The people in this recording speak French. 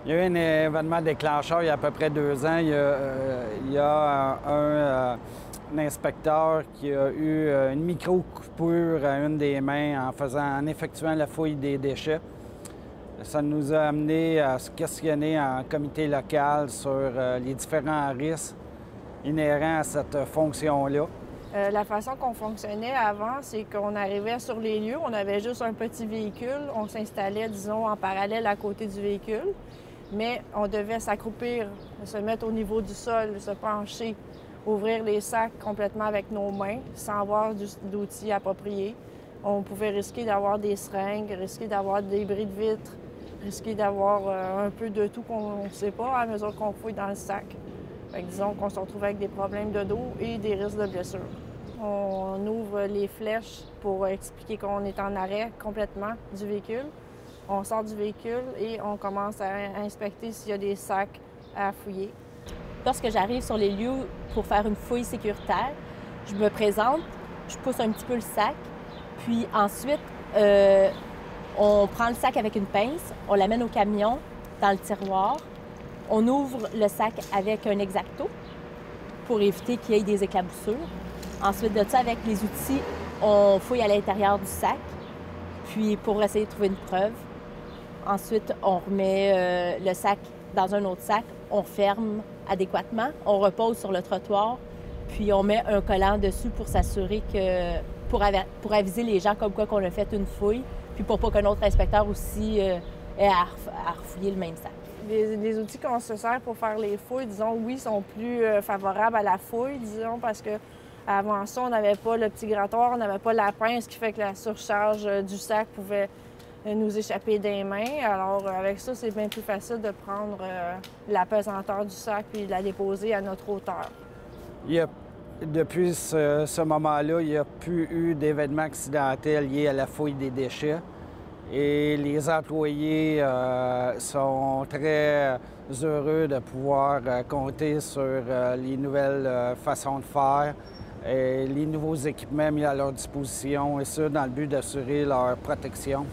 Il y a eu un événement déclencheur il y a à peu près 2 ans. Il y a un inspecteur qui a eu une micro-coupure à une des mains en effectuant la fouille des déchets. Ça nous a amené à se questionner en comité local sur les différents risques inhérents à cette fonction-là. La façon qu'on fonctionnait avant, c'est qu'on arrivait sur les lieux, on avait juste un petit véhicule, on s'installait, disons, en parallèle à côté du véhicule, mais on devait s'accroupir, se mettre au niveau du sol, se pencher, ouvrir les sacs complètement avec nos mains, sans avoir d'outils appropriés. On pouvait risquer d'avoir des seringues, risquer d'avoir des débris de vitres, risquer d'avoir un peu de tout qu'on ne sait pas à mesure qu'on fouille dans le sac. Fait que disons qu'on se retrouve avec des problèmes de dos et des risques de blessures. On ouvre les flèches pour expliquer qu'on est en arrêt complètement du véhicule. On sort du véhicule et on commence à inspecter s'il y a des sacs à fouiller. Lorsque j'arrive sur les lieux pour faire une fouille sécuritaire, je me présente, je pousse un petit peu le sac, puis ensuite, on prend le sac avec une pince, on l'amène au camion, dans le tiroir. On ouvre le sac avec un X-Acto pour éviter qu'il y ait des éclaboussures. Ensuite de ça, avec les outils, on fouille à l'intérieur du sac, puis pour essayer de trouver une preuve. Ensuite, on remet le sac dans un autre sac, on ferme adéquatement, on repose sur le trottoir, puis on met un collant dessus pour s'assurer que, pour aviser les gens comme quoi qu'on a fait une fouille, puis pour pas qu'un autre inspecteur aussi ait à refouiller le même sac. Les outils qu'on se sert pour faire les fouilles, disons, oui, sont plus favorables à la fouille, disons, parce que avant ça, on n'avait pas le petit grattoir, on n'avait pas la pince, ce qui fait que la surcharge du sac pouvait nous échapper des mains. Alors, avec ça, c'est bien plus facile de prendre la pesanteur du sac puis de la déposer à notre hauteur. Depuis ce moment-là, il n'y a plus eu d'événements accidentels liés à la fouille des déchets. Et les employés sont très heureux de pouvoir compter sur les nouvelles façons de faire et les nouveaux équipements mis à leur disposition, et ça dans le but d'assurer leur protection.